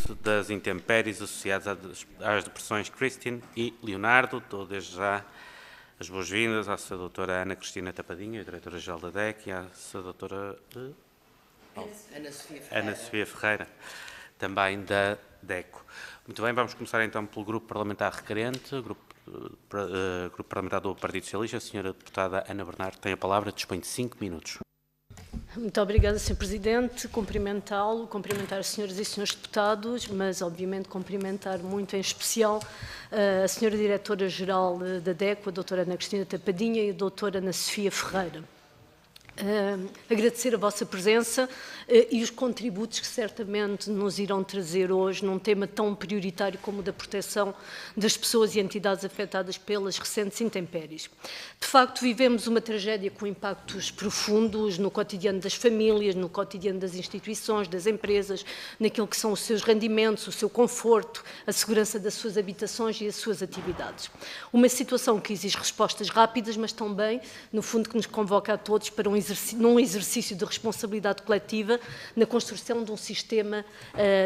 Risco das Intempéries associadas às depressões Christine e Leonardo. Dou desde já as boas-vindas à Sra. Doutora Ana Cristina Tapadinha, Diretora-Geral da DEC, e à Sra. Doutora Ana Sofia Ferreira, também da DECO. Muito bem, vamos começar então pelo Grupo Parlamentar Requerente, Grupo Parlamentar do Partido Socialista. A Sra. Deputada Ana Bernardo tem a palavra, dispõe de 5 minutos. Muito obrigada, Sr. Presidente. Cumprimentá-lo, cumprimentar as senhoras e senhores deputados, mas obviamente cumprimentar muito em especial a Sra. Diretora-Geral da DECO, a Doutora Ana Cristina Tapadinha e a Doutora Ana Sofia Ferreira. Agradecer a vossa presença e os contributos que certamente nos irão trazer hoje num tema tão prioritário como o da proteção das pessoas e entidades afetadas pelas recentes intempéries. De facto, vivemos uma tragédia com impactos profundos no cotidiano das famílias, no cotidiano das instituições, das empresas, naquilo que são os seus rendimentos, o seu conforto, a segurança das suas habitações e as suas atividades. Uma situação que exige respostas rápidas, mas também, no fundo, que nos convoca a todos para num exercício de responsabilidade coletiva na construção de um sistema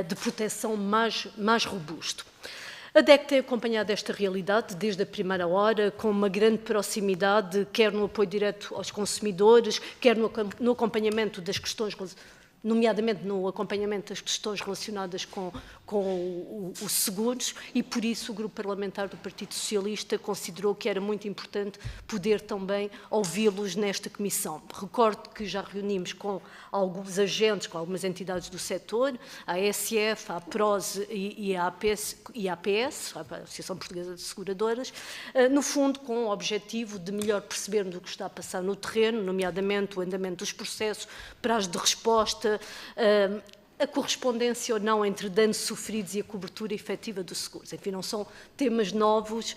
de proteção mais robusto. A DEC tem acompanhado esta realidade desde a primeira hora, com uma grande proximidade, quer no apoio direto aos consumidores, quer no acompanhamento das questões, nomeadamente no acompanhamento das questões relacionadas com os seguros, e por isso o Grupo Parlamentar do Partido Socialista considerou que era muito importante poder também ouvi-los nesta comissão. Recordo que já reunimos com alguns agentes, com algumas entidades do setor, a ASF, a APROSE e a APS, a Associação Portuguesa de Seguradoras, no fundo com o objetivo de melhor percebermos o que está a passar no terreno, nomeadamente o andamento dos processos, prazo de resposta, a correspondência ou não entre danos sofridos e a cobertura efetiva dos seguros. Enfim, não são temas novos,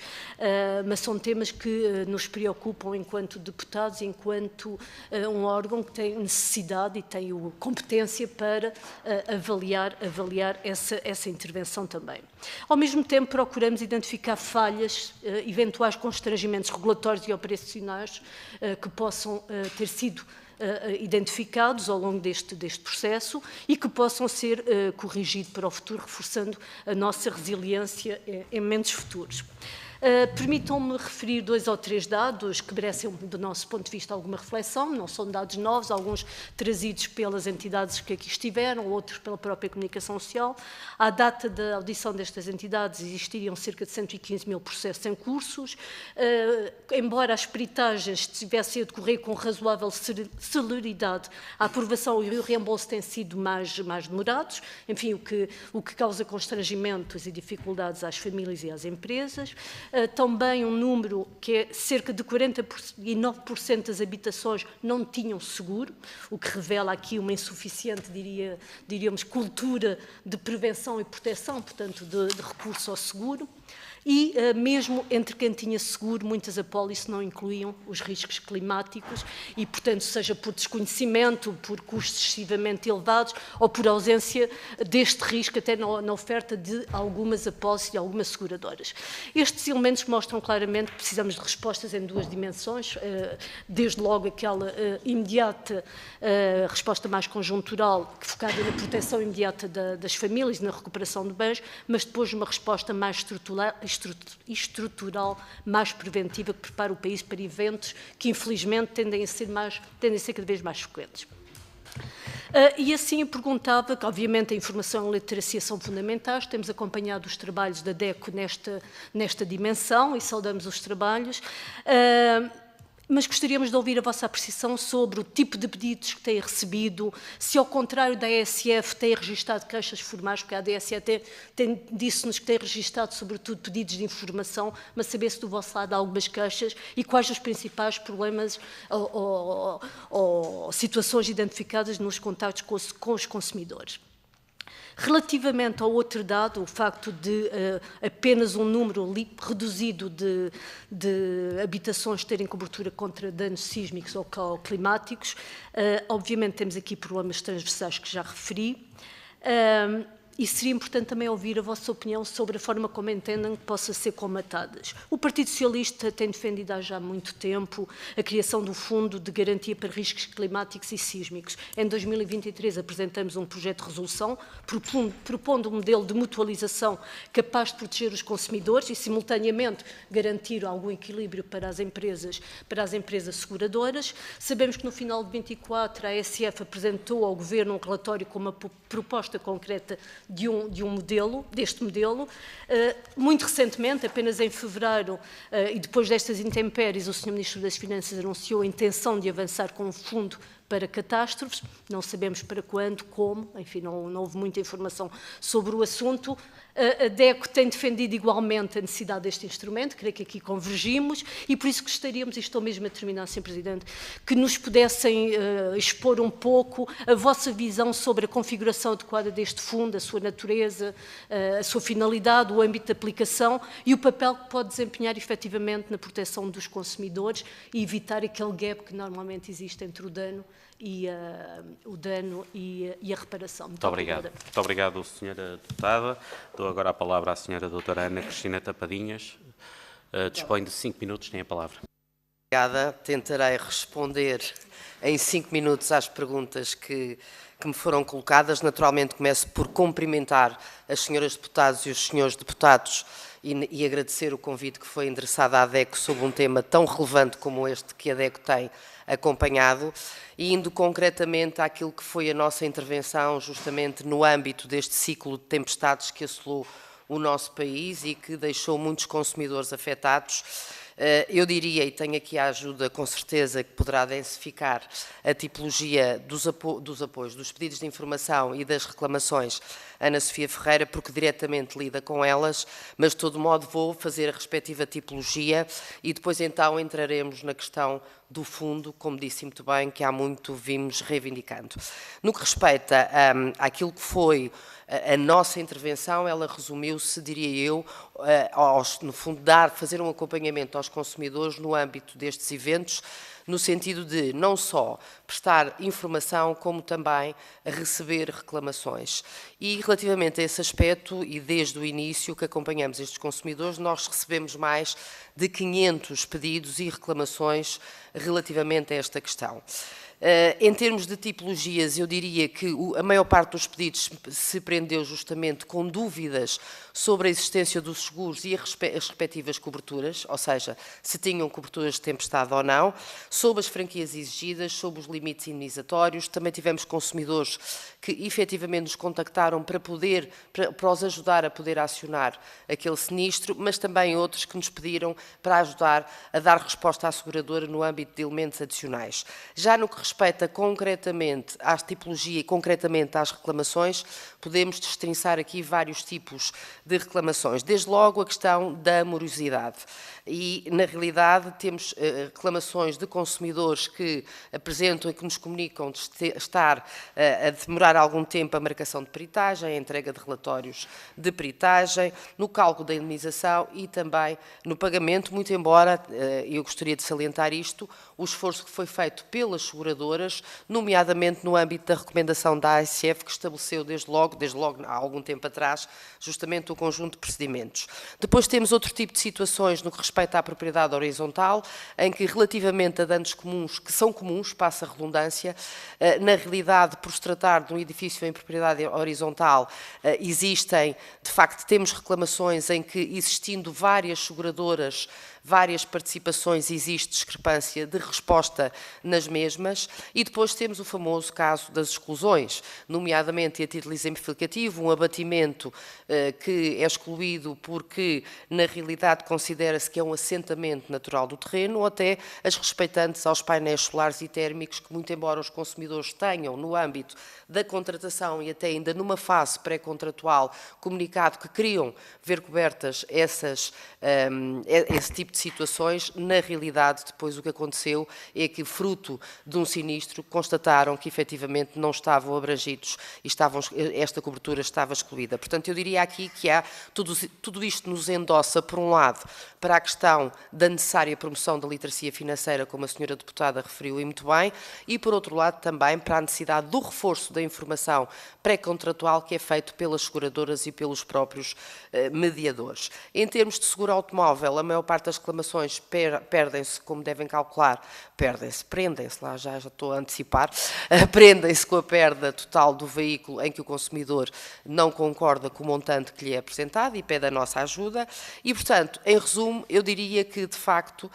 mas são temas que nos preocupam enquanto deputados, enquanto um órgão que tem necessidade e tem a competência para avaliar essa intervenção também. Ao mesmo tempo, procuramos identificar falhas, eventuais constrangimentos regulatórios e operacionais que possam ter sido identificados ao longo deste processo e que possam ser corrigidos para o futuro, reforçando a nossa resiliência em momentos futuros. Permitam-me referir 2 ou 3 dados que merecem, do nosso ponto de vista, alguma reflexão. Não são dados novos, alguns trazidos pelas entidades que aqui estiveram, outros pela própria comunicação social. À data da audição destas entidades, existiriam cerca de 115 mil processos em cursos. Embora as peritagens estivessem a decorrer com razoável celeridade, a aprovação e o reembolso têm sido mais demorados, enfim, o que causa constrangimentos e dificuldades às famílias e às empresas. Também um número que é cerca de 49% das habitações não tinham seguro, o que revela aqui uma insuficiente, diríamos, cultura de prevenção e proteção, portanto, de recurso ao seguro. E mesmo entre quem tinha seguro, muitas apólices não incluíam os riscos climáticos e, portanto, seja por desconhecimento, por custos excessivamente elevados ou por ausência deste risco até na oferta de algumas apólices e algumas seguradoras. Estes elementos mostram claramente que precisamos de respostas em 2 dimensões, desde logo aquela imediata resposta mais conjuntural, focada na proteção imediata das famílias e na recuperação de bens, mas depois uma resposta mais estrutural, mais preventiva, que prepara o país para eventos que, infelizmente, tendem a ser cada vez mais frequentes. E assim eu perguntava, que obviamente a informação e a literacia são fundamentais, temos acompanhado os trabalhos da DECO nesta dimensão e saudamos os trabalhos, mas gostaríamos de ouvir a vossa apreciação sobre o tipo de pedidos que têm recebido, se ao contrário da ASF têm registado queixas formais, porque a ASF disse-nos que tem registado sobretudo pedidos de informação, mas saber se do vosso lado há algumas queixas e quais os principais problemas ou situações identificadas nos contactos com os consumidores. Relativamente ao outro dado, o facto de apenas um número reduzido de habitações terem cobertura contra danos sísmicos ou climáticos, obviamente temos aqui problemas transversais que já referi. e seria importante também ouvir a vossa opinião sobre a forma como entendem que possa ser comatadas. O Partido Socialista tem defendido há já muito tempo a criação do Fundo de Garantia para Riscos Climáticos e Sísmicos. Em 2023 apresentamos um projeto de resolução propondo um modelo de mutualização capaz de proteger os consumidores e, simultaneamente, garantir algum equilíbrio para as empresas seguradoras. Sabemos que no final de 24 a ASF apresentou ao Governo um relatório com uma proposta concreta deste modelo. Muito recentemente, apenas em fevereiro, e depois destas intempéries, o Sr. Ministro das Finanças anunciou a intenção de avançar com um fundo para catástrofes, não sabemos para quando, como, enfim, não houve muita informação sobre o assunto. A DECO tem defendido igualmente a necessidade deste instrumento, creio que aqui convergimos, e por isso gostaríamos, e estou mesmo a terminar, Sr. Presidente, que nos pudessem expor um pouco a vossa visão sobre a configuração adequada deste fundo, a sua natureza, a sua finalidade, o âmbito de aplicação e o papel que pode desempenhar efetivamente na proteção dos consumidores e evitar aquele gap que normalmente existe entre o dano e a reparação. Muito obrigado. Muito obrigado, Sra. Deputada. Dou agora a palavra à Sra. Doutora Ana Cristina Tapadinhas. Dispõe de 5 minutos, tem a palavra. Obrigada. Tentarei responder em 5 minutos às perguntas que me foram colocadas. Naturalmente, começo por cumprimentar as senhoras deputadas e os senhores deputados e agradecer o convite que foi endereçado à DECO sobre um tema tão relevante como este que a DECO tem acompanhado, e indo concretamente àquilo que foi a nossa intervenção justamente no âmbito deste ciclo de tempestades que assolou o nosso país e que deixou muitos consumidores afetados. Eu diria, e tenho aqui a ajuda com certeza que poderá densificar a tipologia dos apoios, dos pedidos de informação e das reclamações, Ana Sofia Ferreira, porque diretamente lida com elas, mas de todo modo vou fazer a respectiva tipologia e depois então entraremos na questão do fundo, como disse muito bem, que há muito vimos reivindicando. No que respeita àquilo que foi a nossa intervenção, ela resumiu-se, diria eu, no fundo, fazer um acompanhamento aos consumidores no âmbito destes eventos, no sentido de não só prestar informação, como também receber reclamações. E relativamente a esse aspecto, e desde o início que acompanhamos estes consumidores, nós recebemos mais de 500 pedidos e reclamações relativamente a esta questão. Em termos de tipologias, eu diria que a maior parte dos pedidos se prendeu justamente com dúvidas sobre a existência dos seguros e as respectivas coberturas, ou seja, se tinham coberturas de tempestade ou não, sobre as franquias exigidas, sobre os limites indenizatórios. Também tivemos consumidores que efetivamente nos contactaram para os ajudar a poder acionar aquele sinistro, mas também outros que nos pediram para ajudar a dar resposta à seguradora no âmbito de elementos adicionais. Já no que respeita concretamente à tipologia e concretamente às reclamações, podemos destrinçar aqui vários tipos de reclamações. Desde logo a questão da morosidade. E, na realidade, temos reclamações de consumidores que apresentam e que nos comunicam de estar a demorar algum tempo a marcação de peritagem, a entrega de relatórios de peritagem, no cálculo da indenização e também no pagamento, muito embora, eu gostaria de salientar isto, o esforço que foi feito pelas seguradoras, nomeadamente no âmbito da recomendação da ASF, que estabeleceu desde logo há algum tempo atrás, justamente o conjunto de procedimentos. Depois temos outro tipo de situações no que respeita à propriedade horizontal, em que relativamente a danos comuns, que são comuns, passa a redundância, na realidade, por se tratar de um edifício em propriedade horizontal, existem, de facto, temos reclamações em que, existindo várias seguradoras, várias participações, existe discrepância de resposta nas mesmas, e depois temos o famoso caso das exclusões, nomeadamente a título exemplificativo, um abatimento que é excluído porque, na realidade, considera-se que é um assentamento natural do terreno, ou até as respeitantes aos painéis solares e térmicos, que, muito embora os consumidores tenham, no âmbito da contratação e até ainda numa fase pré-contratual, comunicado que queriam ver cobertas esse tipo de situações, na realidade, depois o que aconteceu é que, fruto de um sinistro, constataram que efetivamente não estavam abrangidos e esta cobertura estava excluída. Portanto, eu diria aqui que há tudo isto nos endossa, por um lado, para a questão da necessária promoção da literacia financeira, como a senhora deputada referiu e muito bem, e, por outro lado, também para a necessidade do reforço da informação pré-contratual que é feito pelas seguradoras e pelos próprios mediadores. Em termos de seguro automóvel, a maior parte das reclamações perdem-se, como devem calcular, prendem-se, lá já estou a antecipar, prendem-se com a perda total do veículo em que o consumidor não concorda com o montante que lhe é apresentado e pede a nossa ajuda. E, portanto, em resumo, eu diria que, de facto,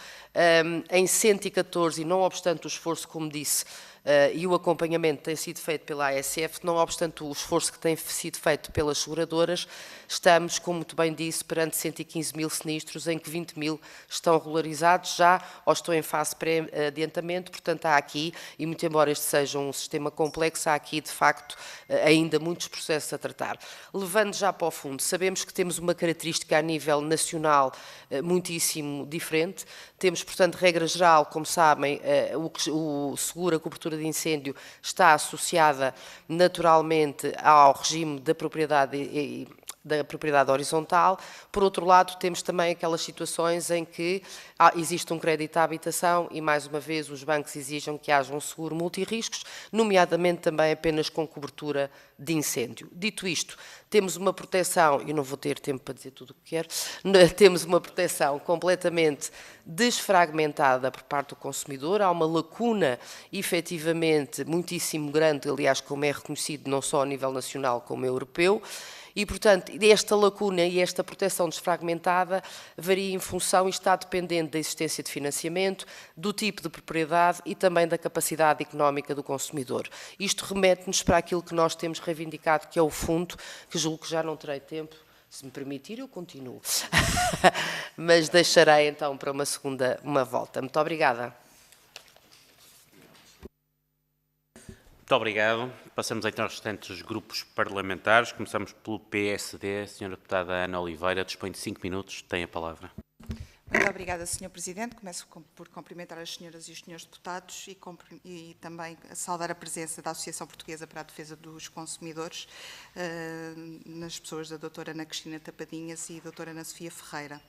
em 114, e não obstante o esforço, como disse, e o acompanhamento tem sido feito pela ASF, não obstante o esforço que tem sido feito pelas seguradoras, estamos, como muito bem disse, perante 115 mil sinistros, em que 20 mil estão regularizados já ou estão em fase pré-adiantamento. Portanto, há aqui, e muito embora este seja um sistema complexo, há aqui, de facto, ainda muitos processos a tratar. Levando já para o fundo, sabemos que temos uma característica a nível nacional muitíssimo diferente. Temos, portanto, regra geral, como sabem, o seguro, a cobertura de incêndio está associada naturalmente ao regime da propriedade horizontal. Por outro lado, temos também aquelas situações em que existe um crédito à habitação e, mais uma vez, os bancos exigem que haja um seguro multirriscos, nomeadamente também apenas com cobertura de incêndio. Dito isto, temos uma proteção, e não vou ter tempo para dizer tudo o que quero, temos uma proteção completamente desfragmentada por parte do consumidor. Há uma lacuna, efetivamente, muitíssimo grande, aliás, como é reconhecido não só a nível nacional como europeu. E, portanto, esta lacuna e esta proteção desfragmentada varia em função e está dependente da existência de financiamento, do tipo de propriedade e também da capacidade económica do consumidor. Isto remete-nos para aquilo que nós temos reivindicado, que é o fundo, que julgo que já não terei tempo. Se me permitir, eu continuo. Mas deixarei, então, para uma volta. Muito obrigada. Muito obrigado. Passamos então aos restantes grupos parlamentares. Começamos pelo PSD. Senhora deputada Ana Oliveira, dispõe de 5 minutos. Tem a palavra. Muito obrigada, Sr. Presidente. Começo por cumprimentar as senhoras e os senhores deputados e também saudar a presença da Associação Portuguesa para a Defesa dos Consumidores, nas pessoas da doutora Ana Cristina Tapadinhas e doutora Ana Sofia Ferreira.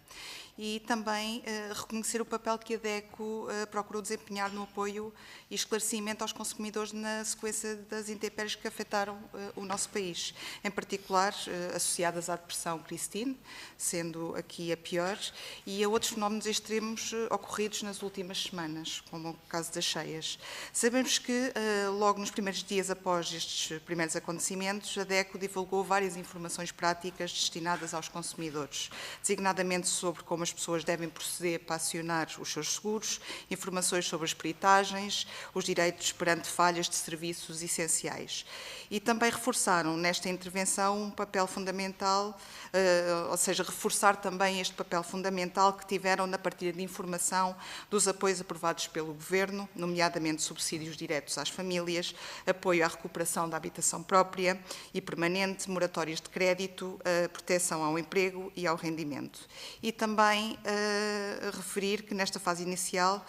E também reconhecer o papel que a DECO procurou desempenhar no apoio e esclarecimento aos consumidores na sequência das intempéries que afetaram o nosso país, em particular associadas à depressão Christine, sendo aqui a pior, e a outros fenómenos extremos ocorridos nas últimas semanas, como o caso das cheias. Sabemos que, logo nos primeiros dias após estes primeiros acontecimentos, a DECO divulgou várias informações práticas destinadas aos consumidores, designadamente sobre como as pessoas devem proceder para acionar os seus seguros, informações sobre as peritagens, os direitos perante falhas de serviços essenciais. E também reforçaram nesta intervenção um papel fundamental, ou seja, reforçar também este papel fundamental que tiveram na partilha de informação dos apoios aprovados pelo Governo, nomeadamente subsídios diretos às famílias, apoio à recuperação da habitação própria e permanente, moratórias de crédito, proteção ao emprego e ao rendimento. E também referir que nesta fase inicial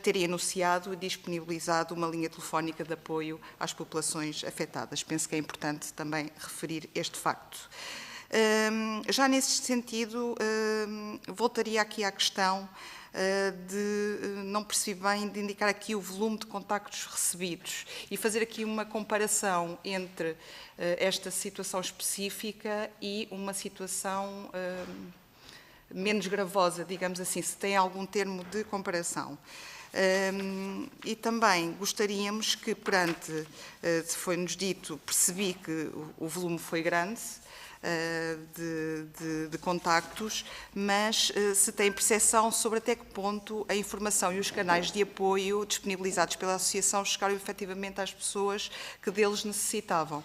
teria anunciado e disponibilizado uma linha telefónica de apoio às populações afetadas. Penso que é importante também referir este facto. Já nesse sentido, voltaria aqui à questão não percebi bem de indicar aqui o volume de contactos recebidos e fazer aqui uma comparação entre esta situação específica e uma situação menos gravosa, digamos assim, se tem algum termo de comparação. E também gostaríamos que, perante, foi-nos dito, percebi que o volume foi grande, de contactos, mas se tem percepção sobre até que ponto a informação e os canais de apoio disponibilizados pela Associação chegaram efetivamente às pessoas que deles necessitavam.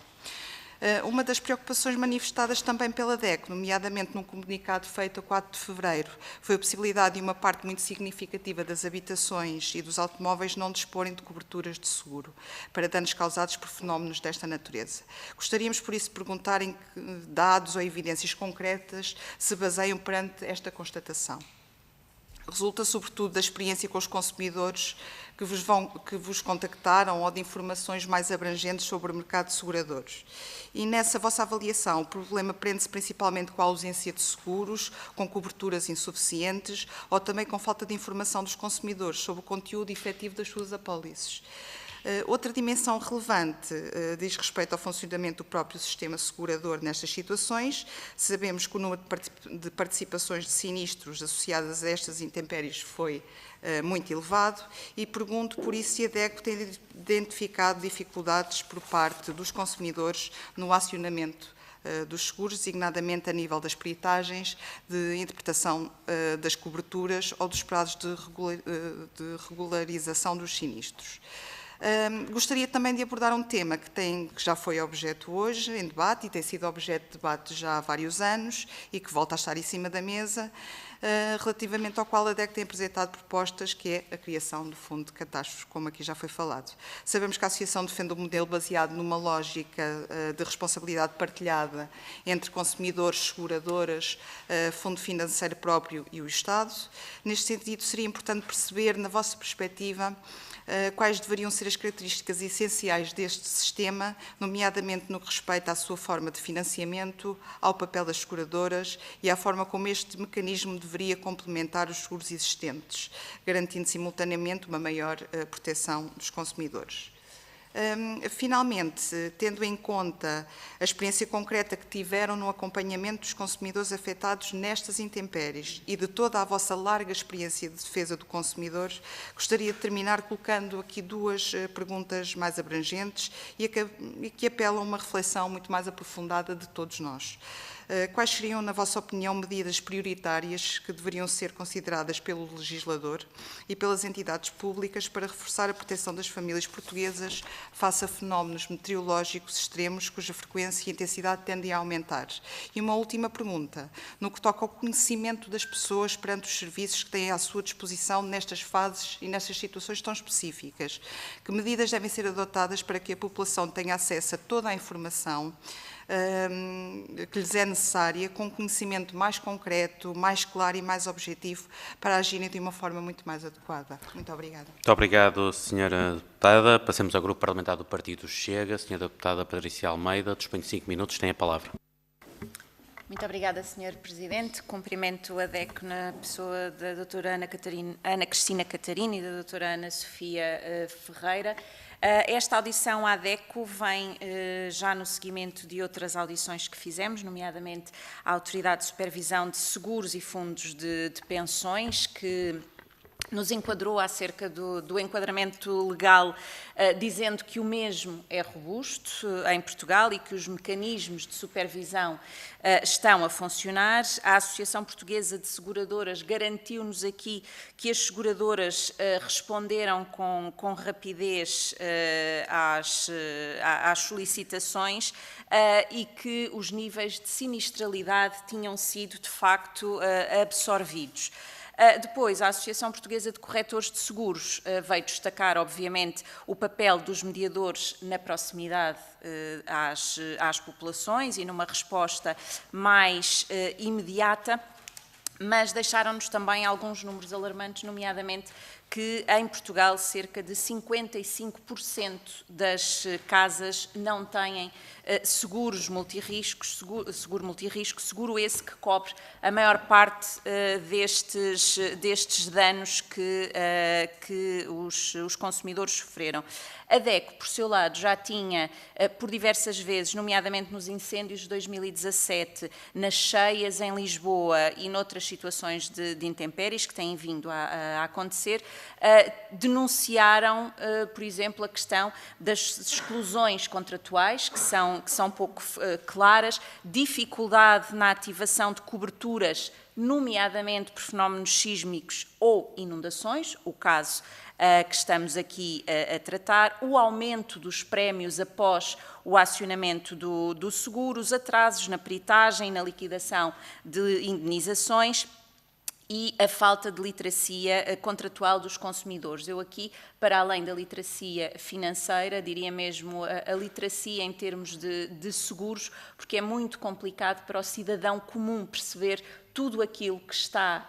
Uma das preocupações manifestadas também pela DECO, nomeadamente num comunicado feito a 4 de fevereiro, foi a possibilidade de uma parte muito significativa das habitações e dos automóveis não disporem de coberturas de seguro para danos causados por fenómenos desta natureza. Gostaríamos, por isso, de perguntar em que dados ou evidências concretas se baseiam perante esta constatação. resulta sobretudo da experiência com os consumidores que vos contactaram ou de informações mais abrangentes sobre o mercado de seguradores. E nessa vossa avaliação, o problema prende-se principalmente com a ausência de seguros, com coberturas insuficientes ou também com falta de informação dos consumidores sobre o conteúdo efetivo das suas apólices. Outra dimensão relevante diz respeito ao funcionamento do próprio sistema segurador nestas situações. Sabemos que o número de participações de sinistros associadas a estas intempéries foi muito elevado e pergunto, por isso, se a DECO tem identificado dificuldades por parte dos consumidores no acionamento dos seguros, designadamente a nível das peritagens, de interpretação das coberturas ou dos prazos de regularização dos sinistros. Gostaria também de abordar um tema que já foi objeto hoje em debate e tem sido objeto de debate já há vários anos e que volta a estar em cima da mesa, relativamente ao qual a DECO tem apresentado propostas, que é a criação do Fundo de Catástrofes, como aqui já foi falado. Sabemos que a Associação defende um modelo baseado numa lógica de responsabilidade partilhada entre consumidores, seguradoras, fundo financeiro próprio e o Estado. Neste sentido, seria importante perceber, na vossa perspectiva, quais deveriam ser as características essenciais deste sistema, nomeadamente no que respeita à sua forma de financiamento, ao papel das seguradoras e à forma como este mecanismo deveria complementar os seguros existentes, garantindo simultaneamente uma maior proteção dos consumidores. Finalmente, tendo em conta a experiência concreta que tiveram no acompanhamento dos consumidores afetados nestas intempéries e de toda a vossa larga experiência de defesa do consumidor, gostaria de terminar colocando aqui duas perguntas mais abrangentes e que apelam a uma reflexão muito mais aprofundada de todos nós. Quais seriam, na vossa opinião, medidas prioritárias que deveriam ser consideradas pelo legislador e pelas entidades públicas para reforçar a proteção das famílias portuguesas face a fenómenos meteorológicos extremos cuja frequência e intensidade tendem a aumentar? E uma última pergunta, no que toca ao conhecimento das pessoas perante os serviços que têm à sua disposição nestas fases e nestas situações tão específicas. Que medidas devem ser adotadas para que a população tenha acesso a toda a informação que lhes é necessária, com conhecimento mais concreto, mais claro e mais objetivo, para agirem de uma forma muito mais adequada. Muito obrigada. Muito obrigado, Sra. Deputada. Passemos ao Grupo Parlamentar do Partido Chega. Sra. Deputada Patrícia Almeida, disponho de 5 minutos, tem a palavra. Muito obrigada, Sr. Presidente. Cumprimento a DECO na pessoa da doutora Ana Cristina Catarina e da doutora Ana Sofia Ferreira. Esta audição à DECO vem já no seguimento de outras audições que fizemos, nomeadamente a Autoridade de Supervisão de Seguros e Fundos de Pensões, que nos enquadrou acerca do enquadramento legal, dizendo que o mesmo é robusto em Portugal e que os mecanismos de supervisão estão a funcionar. A Associação Portuguesa de Seguradoras garantiu-nos aqui que as seguradoras responderam com rapidez às solicitações e que os níveis de sinistralidade tinham sido, de facto, absorvidos. Depois, a Associação Portuguesa de Corretores de Seguros veio destacar, obviamente, o papel dos mediadores na proximidade às populações e numa resposta mais imediata, mas deixaram-nos também alguns números alarmantes, nomeadamente que em Portugal cerca de 55% das casas não têm seguros multirriscos, seguro multirrisco, seguro esse que cobre a maior parte destes danos que os consumidores sofreram. A DECO, por seu lado, já tinha, por diversas vezes, nomeadamente nos incêndios de 2017, nas cheias em Lisboa e noutras situações de intempéries que têm vindo a acontecer, denunciaram, por exemplo, a questão das exclusões contratuais, que são pouco claras, dificuldade na ativação de coberturas, nomeadamente por fenómenos sísmicos ou inundações, o caso que estamos aqui a tratar, o aumento dos prémios após o acionamento do seguro, os atrasos na peritagem e na liquidação de indenizações e a falta de literacia contratual dos consumidores. Eu aqui, para além da literacia financeira, diria mesmo a literacia em termos de seguros, porque é muito complicado para o cidadão comum perceber tudo aquilo que está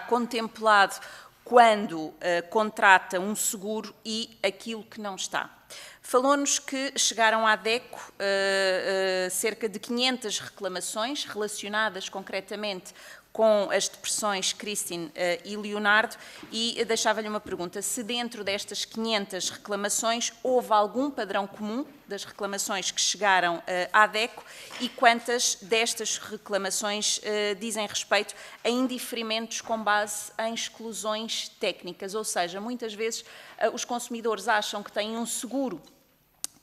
contemplado quando contrata um seguro e aquilo que não está. Falou-nos que chegaram à DECO cerca de 500 reclamações relacionadas concretamente com as depressões Christine e Leonardo, e deixava-lhe uma pergunta: se dentro destas 500 reclamações houve algum padrão comum das reclamações que chegaram à DECO e quantas destas reclamações dizem respeito a indiferimentos com base em exclusões técnicas, ou seja, muitas vezes os consumidores acham que têm um seguro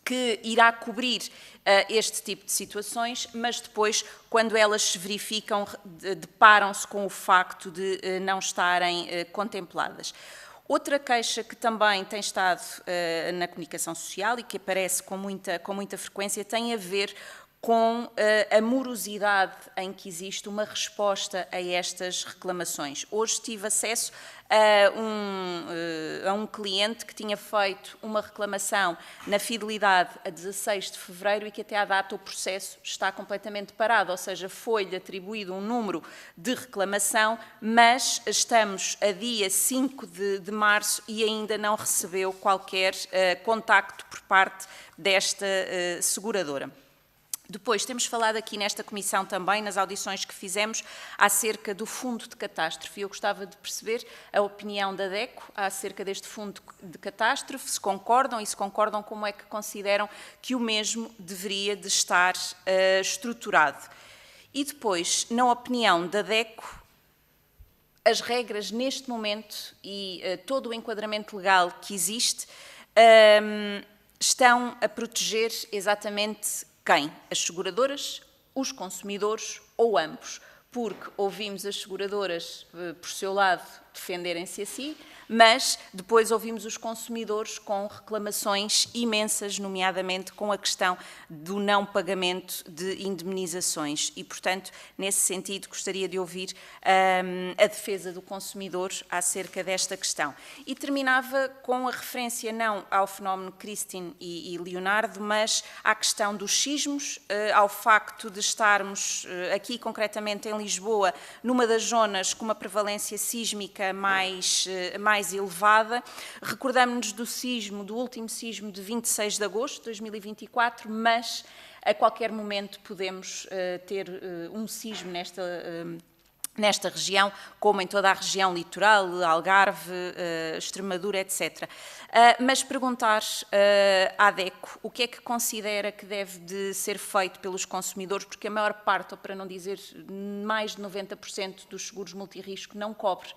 que irá cobrir este tipo de situações, mas depois, quando elas se verificam, deparam-se com o facto de não estarem contempladas. Outra queixa que também tem estado na comunicação social e que aparece com muita frequência tem a ver com a morosidade em que existe uma resposta a estas reclamações. Hoje tive acesso a um cliente que tinha feito uma reclamação na Fidelidade a 16 de fevereiro e que até à data o processo está completamente parado, ou seja, foi-lhe atribuído um número de reclamação, mas estamos a dia 5 de março e ainda não recebeu qualquer contacto por parte desta seguradora. Depois, temos falado aqui nesta comissão também, nas audições que fizemos, acerca do fundo de catástrofe. Eu gostava de perceber a opinião da DECO acerca deste fundo de catástrofe, se concordam e se concordam como é que consideram que o mesmo deveria de estar estruturado. E depois, na opinião da DECO, as regras neste momento e todo o enquadramento legal que existe estão a proteger exatamente quem? As seguradoras, os consumidores ou ambos? Porque ouvimos as seguradoras, por seu lado, defenderem-se a si, mas depois ouvimos os consumidores com reclamações imensas, nomeadamente com a questão do não pagamento de indemnizações. E, portanto, nesse sentido, gostaria de ouvir a defesa do consumidor acerca desta questão. E terminava com a referência não ao fenómeno Christine e Leonardo, mas à questão dos sismos, ao facto de estarmos aqui, concretamente em Lisboa, numa das zonas com uma prevalência sísmica mais elevada. Recordamos-nos do último sismo de 26 de agosto de 2024, mas a qualquer momento podemos ter um sismo nesta região, como em toda a região litoral, Algarve, Extremadura, etc. Mas perguntar à DECO o que é que considera que deve de ser feito pelos consumidores, porque a maior parte, ou para não dizer mais de 90% dos seguros multirrisco não cobre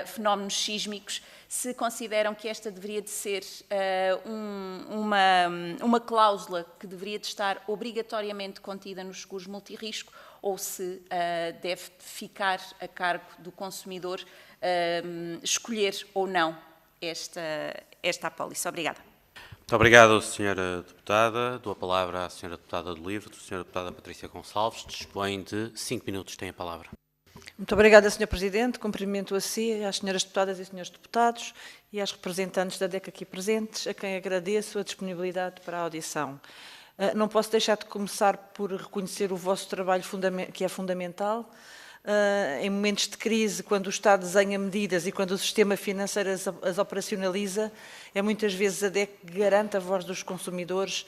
fenómenos sísmicos, se consideram que esta deveria de ser uma cláusula que deveria de estar obrigatoriamente contida nos seguros multirrisco ou se deve ficar a cargo do consumidor escolher ou não esta apólice. Obrigada. Muito obrigado, Sra. Deputada. Dou a palavra à Sra. Deputada do Livro, Sra. Deputada Patrícia Gonçalves. Dispõe de 5 minutos. Tem a palavra. Muito obrigada, Sr. Presidente. Cumprimento a si, às senhoras deputadas e senhores deputados e às representantes da DECO aqui presentes, a quem agradeço a disponibilidade para a audição. Não posso deixar de começar por reconhecer o vosso trabalho que é fundamental. Em momentos de crise, quando o Estado desenha medidas e quando o sistema financeiro as operacionaliza, é muitas vezes a DECO que garante a voz dos consumidores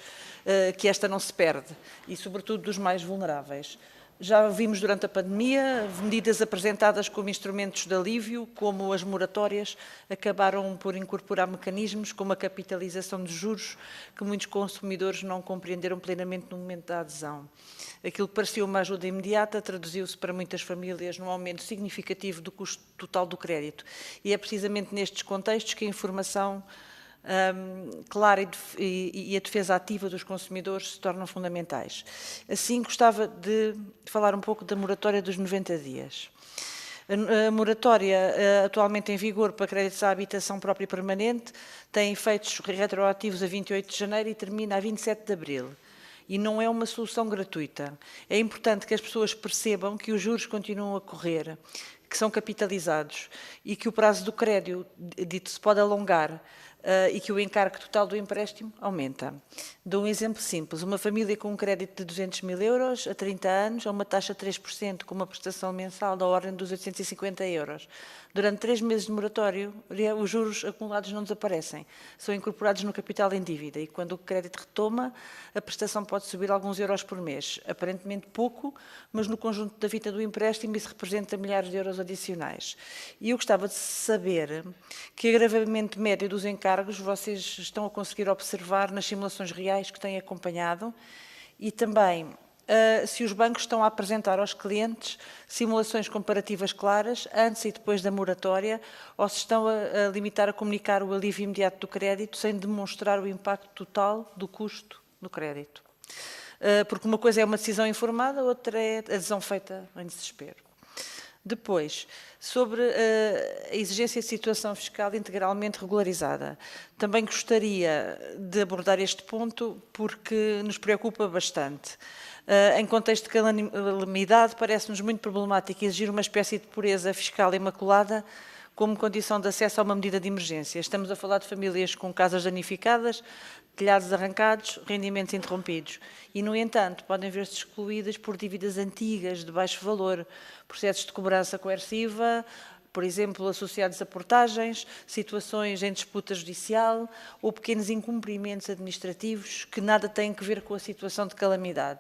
que esta não se perde e, sobretudo, dos mais vulneráveis. Já vimos durante a pandemia medidas apresentadas como instrumentos de alívio, como as moratórias, acabaram por incorporar mecanismos como a capitalização de juros que muitos consumidores não compreenderam plenamente no momento da adesão. Aquilo que parecia uma ajuda imediata traduziu-se para muitas famílias num aumento significativo do custo total do crédito. E é precisamente nestes contextos que a informação clara e a defesa ativa dos consumidores se tornam fundamentais. Assim, gostava de falar um pouco da moratória dos 90 dias. A moratória atualmente em vigor para créditos à habitação própria e permanente tem efeitos retroativos a 28 de janeiro e termina a 27 de abril. e não é uma solução gratuita. É importante que as pessoas percebam que os juros continuam a correr, que são capitalizados e que o prazo do crédito dito se pode alongar e que o encargo total do empréstimo aumenta. Dou um exemplo simples. Uma família com um crédito de 200 mil euros a 30 anos, a uma taxa de 3%, com uma prestação mensal da ordem dos 850 euros. Durante 3 meses de moratório, os juros acumulados não desaparecem. São incorporados no capital em dívida e, quando o crédito retoma, a prestação pode subir alguns euros por mês. Aparentemente pouco, mas no conjunto da vida do empréstimo isso representa milhares de euros adicionais. E eu gostava de saber que agravamento médio dos encargos vocês estão a conseguir observar nas simulações reais que têm acompanhado e também se os bancos estão a apresentar aos clientes simulações comparativas claras antes e depois da moratória ou se estão a limitar a comunicar o alívio imediato do crédito sem demonstrar o impacto total do custo do crédito. Porque uma coisa é uma decisão informada, outra é a decisão feita em desespero. Depois, sobre a exigência de situação fiscal integralmente regularizada. Também gostaria de abordar este ponto porque nos preocupa bastante. Em contexto de calamidade, parece-nos muito problemático exigir uma espécie de pureza fiscal imaculada como condição de acesso a uma medida de emergência. Estamos a falar de famílias com casas danificadas, telhados arrancados, rendimentos interrompidos. E, no entanto, podem ver-se excluídas por dívidas antigas de baixo valor, processos de cobrança coerciva, por exemplo, associados a portagens, situações em disputa judicial ou pequenos incumprimentos administrativos que nada têm a ver com a situação de calamidade.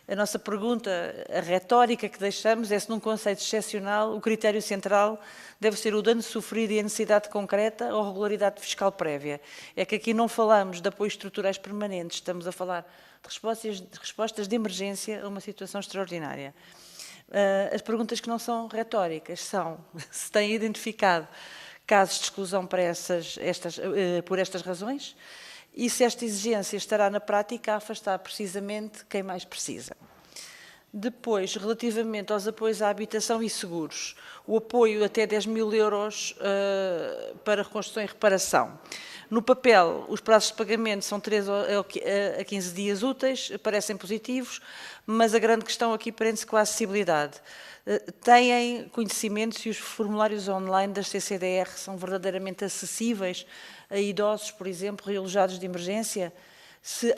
A nossa pergunta, a retórica que deixamos é se num conceito excepcional o critério central deve ser o dano sofrido e a necessidade concreta ou a regularidade fiscal prévia. É que aqui não falamos de apoios estruturais permanentes, estamos a falar de respostas de emergência a uma situação extraordinária. As perguntas que não são retóricas são se têm identificado casos de exclusão para por estas razões e se esta exigência estará na prática a afastar precisamente quem mais precisa. Depois, relativamente aos apoios à habitação e seguros, o apoio até 10 mil euros para reconstrução e reparação. No papel, os prazos de pagamento são 3 a 15 dias úteis, parecem positivos, mas a grande questão aqui prende-se com a acessibilidade. Têm conhecimento se os formulários online das CCDR são verdadeiramente acessíveis a idosos, por exemplo, realojados de emergência? Se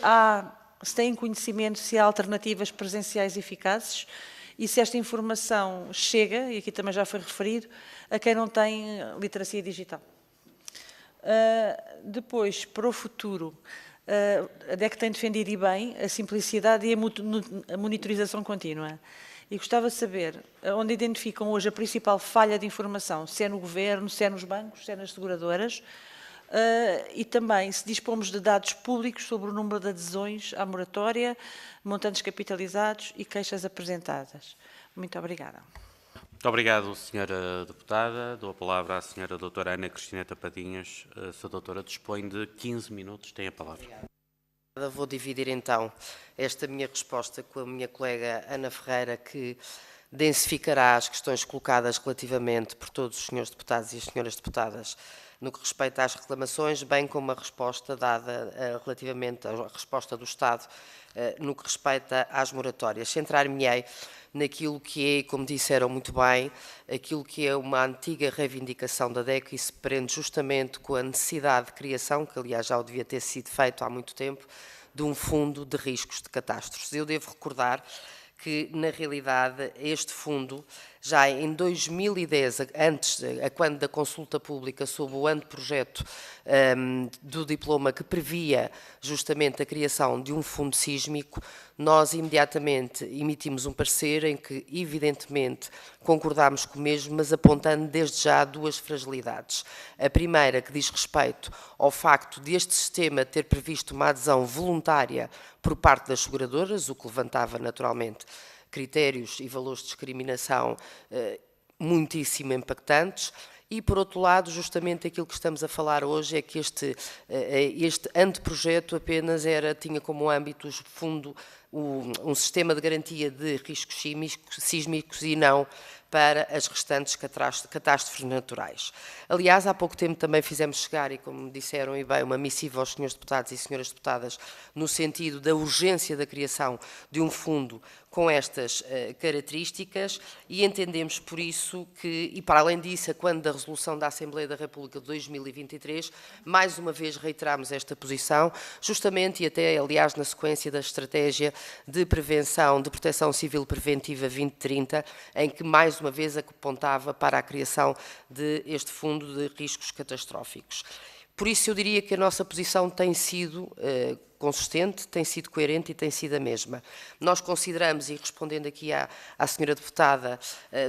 têm conhecimento se há alternativas presenciais eficazes e se esta informação chega, e aqui também já foi referido, a quem não tem literacia digital. Depois, para o futuro, a DEC tem defendido e bem a simplicidade e a monitorização contínua. E gostava de saber onde identificam hoje a principal falha de informação, se é no Governo, se é nos bancos, se é nas seguradoras, e também se dispomos de dados públicos sobre o número de adesões à moratória, montantes capitalizados e queixas apresentadas. Muito obrigada. Muito obrigado, Sra. Deputada. Dou a palavra à Sra. Doutora Ana Cristina Tapadinhas. A Sra. Doutora dispõe de 15 minutos. Tem a palavra. Vou dividir então esta minha resposta com a minha colega Ana Ferreira, que densificará as questões colocadas relativamente por todos os senhores deputados e as senhoras deputadas no que respeita às reclamações, bem como a resposta dada relativamente à resposta do Estado no que respeita às moratórias. Centrar-me-ei naquilo que é, como disseram muito bem, aquilo que é uma antiga reivindicação da DEC e se prende justamente com a necessidade de criação, que aliás já o devia ter sido feito há muito tempo, de um fundo de riscos de catástrofes. Eu devo recordar que, na realidade, este fundo, já em 2010, quando da consulta pública sob o anteprojeto do diploma que previa justamente a criação de um fundo sísmico, nós imediatamente emitimos um parecer em que, evidentemente, concordámos com o mesmo, mas apontando desde já duas fragilidades. A primeira, que diz respeito ao facto de este sistema ter previsto uma adesão voluntária por parte das seguradoras, o que levantava naturalmente critérios e valores de discriminação muitíssimo impactantes, e, por outro lado, justamente aquilo que estamos a falar hoje é que este anteprojeto apenas tinha como âmbito fundo um sistema de garantia de riscos sísmicos e não para as restantes catástrofes naturais. Aliás, há pouco tempo também fizemos chegar, e como disseram e bem, uma missiva aos senhores deputados e senhoras deputadas, no sentido da urgência da criação de um fundo com estas características, e entendemos por isso que, e para além disso, a quando da resolução da Assembleia da República de 2023, mais uma vez reiteramos esta posição, justamente e até, aliás, na sequência da estratégia de prevenção, de proteção civil preventiva 2030, em que mais uma vez apontava para a criação deste fundo de riscos catastróficos. Por isso eu diria que a nossa posição tem sido consistente, tem sido coerente e tem sido a mesma. Nós consideramos, e respondendo aqui à senhora deputada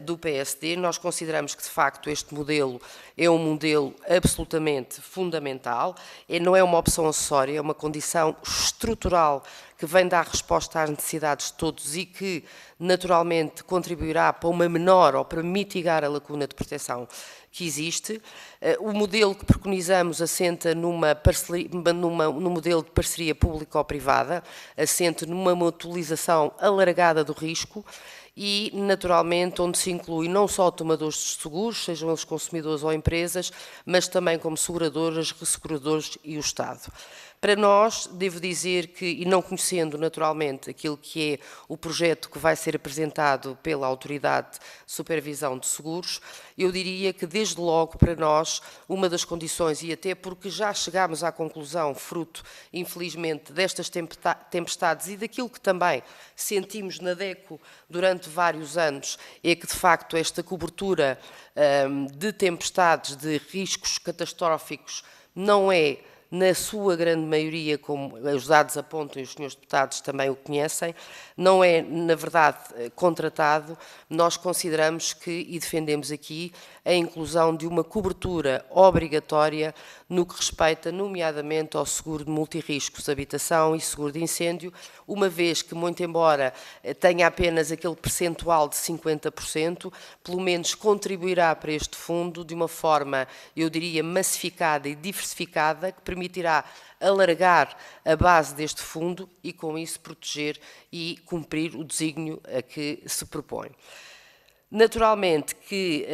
do PSD, nós consideramos que de facto este modelo é um modelo absolutamente fundamental, não é uma opção acessória, é uma condição estrutural que vem dar resposta às necessidades de todos e que naturalmente contribuirá para uma menor ou para mitigar a lacuna de proteção que existe. O modelo que preconizamos assenta num modelo de parceria público-privada, assenta numa mutualização alargada do risco e, naturalmente, onde se inclui não só tomadores de seguros, sejam eles consumidores ou empresas, mas também como seguradoras, resseguradores e o Estado. Para nós, devo dizer que, e não conhecendo naturalmente aquilo que é o projeto que vai ser apresentado pela Autoridade de Supervisão de Seguros, eu diria que desde logo para nós, uma das condições, e até porque já chegámos à conclusão, fruto, infelizmente, destas tempestades e daquilo que também sentimos na DECO durante vários anos, é que de facto esta cobertura de tempestades, de riscos catastróficos, não é, na sua grande maioria, como os dados apontam e os senhores deputados também o conhecem, não é, na verdade, contratado. Nós consideramos que, e defendemos aqui, a inclusão de uma cobertura obrigatória no que respeita, nomeadamente, ao seguro de multirriscos de habitação e seguro de incêndio, uma vez que, muito embora tenha apenas aquele percentual de 50%, pelo menos contribuirá para este fundo de uma forma, eu diria, massificada e diversificada, que permitirá alargar a base deste fundo e, com isso, proteger e cumprir o desígnio a que se propõe. Naturalmente que,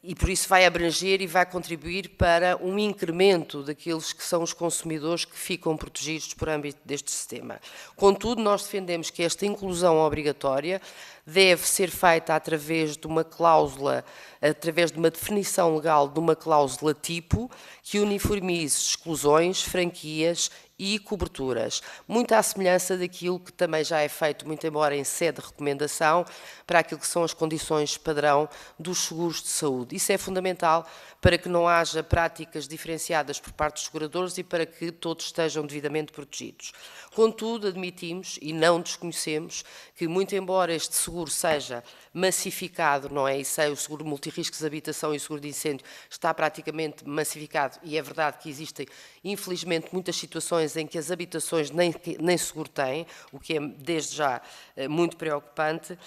e por isso vai abranger e vai contribuir para um incremento daqueles que são os consumidores que ficam protegidos por âmbito deste sistema. Contudo, nós defendemos que esta inclusão obrigatória deve ser feita através de uma cláusula, através de uma definição legal de uma cláusula tipo que uniformize exclusões, franquias e coberturas, muito à semelhança daquilo que também já é feito, muito embora em sede de recomendação, para aquilo que são as condições padrão dos seguros de saúde. Isso é fundamental para que não haja práticas diferenciadas por parte dos seguradores e para que todos estejam devidamente protegidos. Contudo, admitimos e não desconhecemos que, muito embora este seguro seja massificado, não é? E sei, o seguro multirriscos de habitação e o seguro de incêndio está praticamente massificado, e é verdade que existem, infelizmente, muitas situações em que as habitações nem seguro têm, o que é, desde já, muito preocupante.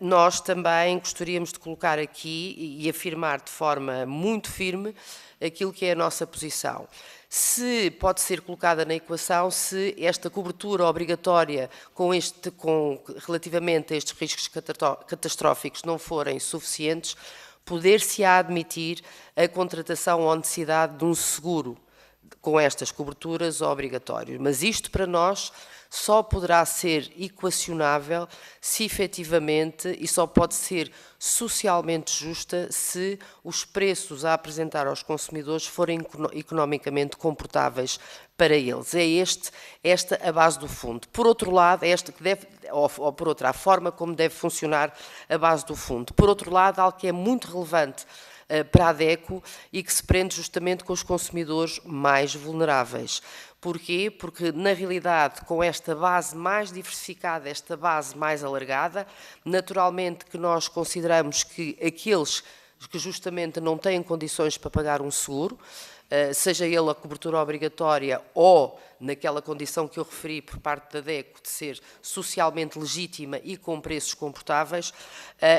Nós também gostaríamos de colocar aqui e afirmar de forma muito firme aquilo que é a nossa posição. Se pode ser colocada na equação, se esta cobertura obrigatória relativamente a estes riscos catastróficos não forem suficientes, poder-se-á admitir a contratação ou necessidade de um seguro com estas coberturas obrigatórias. Mas isto para nós só poderá ser equacionável se efetivamente, e só pode ser socialmente justa se os preços a apresentar aos consumidores forem economicamente comportáveis para eles. É esta a base do fundo. Por outro lado, é esta que deve, ou por outra, a forma como deve funcionar a base do fundo. Por outro lado, algo que é muito relevante para a DECO e que se prende justamente com os consumidores mais vulneráveis. Porquê? Porque, na realidade, com esta base mais diversificada, esta base mais alargada, naturalmente que nós consideramos que aqueles que justamente não têm condições para pagar um seguro, seja ele a cobertura obrigatória ou naquela condição que eu referi por parte da DECO de ser socialmente legítima e com preços comportáveis,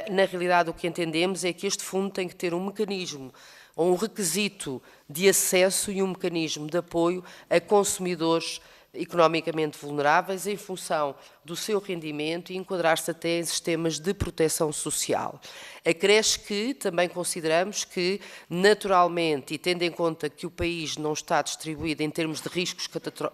na realidade o que entendemos é que este fundo tem que ter um mecanismo, ou um requisito de acesso e um mecanismo de apoio a consumidores economicamente vulneráveis em função do seu rendimento e enquadrar-se até em sistemas de proteção social. Acresce que também consideramos que, naturalmente, e tendo em conta que o país não está distribuído em termos de riscos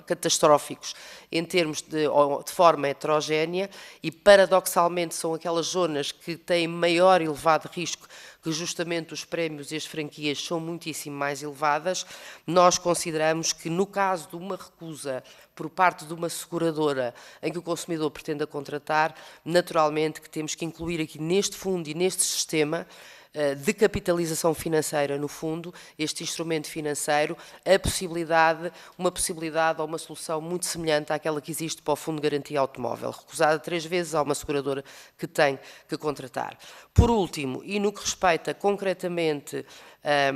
catastróficos, em termos de forma heterogénea, e paradoxalmente são aquelas zonas que têm maior elevado risco, que justamente os prémios e as franquias são muitíssimo mais elevadas, nós consideramos que no caso de uma recusa por parte de uma seguradora em que o consumidor pretenda contratar, naturalmente que temos que incluir aqui neste fundo e neste sistema de capitalização financeira, no fundo, este instrumento financeiro, uma possibilidade ou uma solução muito semelhante àquela que existe para o Fundo de Garantia Automóvel, recusada 3 vezes a uma seguradora que tem que contratar. Por último, e no que respeita concretamente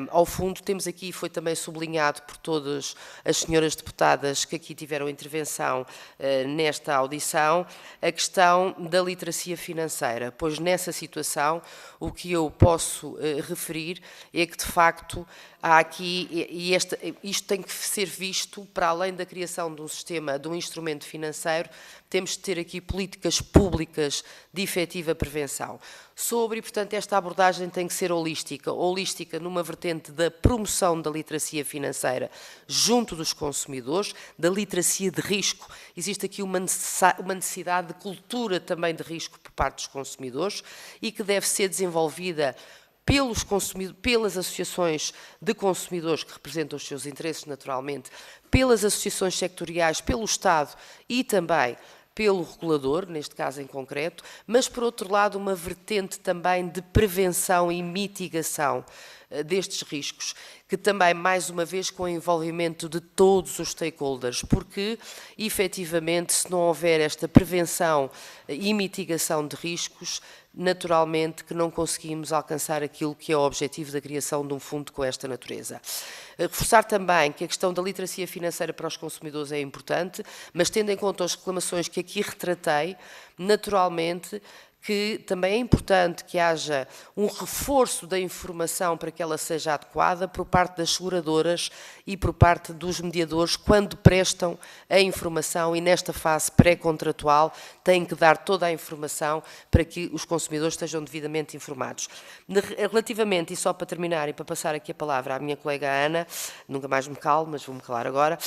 ao fundo, temos aqui, foi também sublinhado por todas as senhoras deputadas que aqui tiveram intervenção nesta audição, a questão da literacia financeira, pois nessa situação o que eu posso referir é que, de facto, há aqui, e isto tem que ser visto para além da criação de um sistema, de um instrumento financeiro, temos de ter aqui políticas públicas de efetiva prevenção. E, portanto, esta abordagem tem que ser holística numa vertente da promoção da literacia financeira junto dos consumidores, da literacia de risco. Existe aqui uma necessidade de cultura também de risco por parte dos consumidores e que deve ser desenvolvida pelas associações de consumidores que representam os seus interesses, naturalmente, pelas associações sectoriais, pelo Estado e também pelo regulador, neste caso em concreto, mas, por outro lado, uma vertente também de prevenção e mitigação destes riscos, que também, mais uma vez, com o envolvimento de todos os stakeholders, porque, efetivamente, se não houver esta prevenção e mitigação de riscos, naturalmente que não conseguimos alcançar aquilo que é o objetivo da criação de um fundo com esta natureza. Reforçar também que a questão da literacia financeira para os consumidores é importante, mas tendo em conta as reclamações que aqui retratei, naturalmente que também é importante que haja um reforço da informação para que ela seja adequada por parte das seguradoras e por parte dos mediadores quando prestam a informação e nesta fase pré-contratual têm que dar toda a informação para que os consumidores estejam devidamente informados. Relativamente, e só para terminar e para passar aqui a palavra à minha colega Ana, nunca mais me calo, mas vou-me calar agora,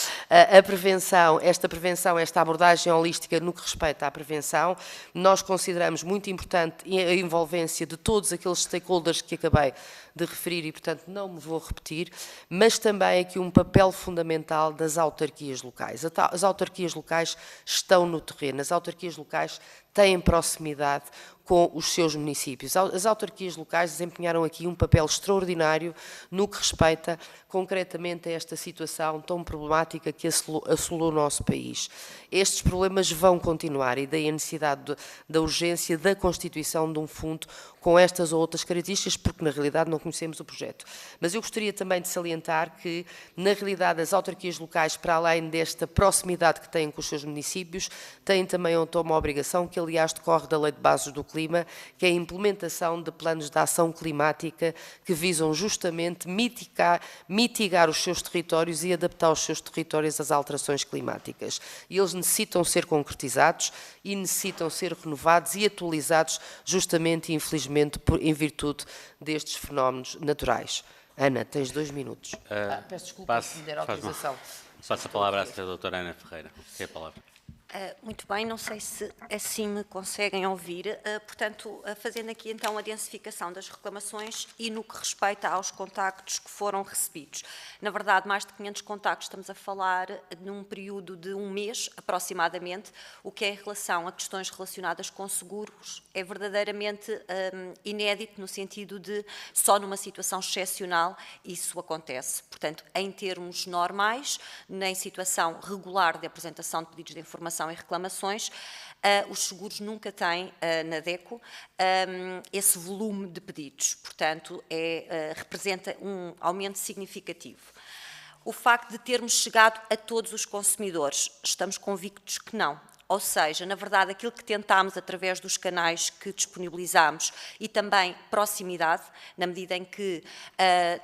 esta abordagem holística no que respeita à prevenção, nós consideramos muito importante a envolvência de todos aqueles stakeholders que acabei de referir e, portanto, não me vou repetir, mas também aqui um papel fundamental das autarquias locais. As autarquias locais estão no terreno, as autarquias locais têm proximidade com os seus municípios. As autarquias locais desempenharam aqui um papel extraordinário no que respeita concretamente a esta situação tão problemática que assolou o nosso país. Estes problemas vão continuar e daí a necessidade da urgência da constituição de um fundo com estas ou outras características, porque na realidade não conhecemos o projeto. Mas eu gostaria também de salientar que, na realidade, as autarquias locais, para além desta proximidade que têm com os seus municípios, têm também uma obrigação que, aliás, decorre da Lei de Bases do Clima, que é a implementação de planos de ação climática que visam justamente mitigar os seus territórios e adaptar os seus territórios às alterações climáticas. E eles necessitam ser concretizados e necessitam ser renovados e atualizados justamente e infelizmente em virtude destes fenómenos naturais. Ana, tens 2 minutos. Peço desculpa se me der autorização. Passo a palavra à senhora doutora Ana Ferreira. Tem a palavra. Muito bem, não sei se assim me conseguem ouvir. Portanto, fazendo aqui então a densificação das reclamações e no que respeita aos contactos que foram recebidos. Na verdade, mais de 500 contactos, estamos a falar num período de 1 mês, aproximadamente, o que é em relação a questões relacionadas com seguros é verdadeiramente inédito, no sentido de só numa situação excepcional isso acontece. Portanto, em termos normais, em situação regular de apresentação de pedidos de informação e reclamações, os seguros nunca têm, na DECO, esse volume de pedidos. Portanto, representa um aumento significativo. O facto de termos chegado a todos os consumidores, estamos convictos que não. ou seja, na verdade, aquilo que tentámos através dos canais que disponibilizámos e também proximidade, na medida em que,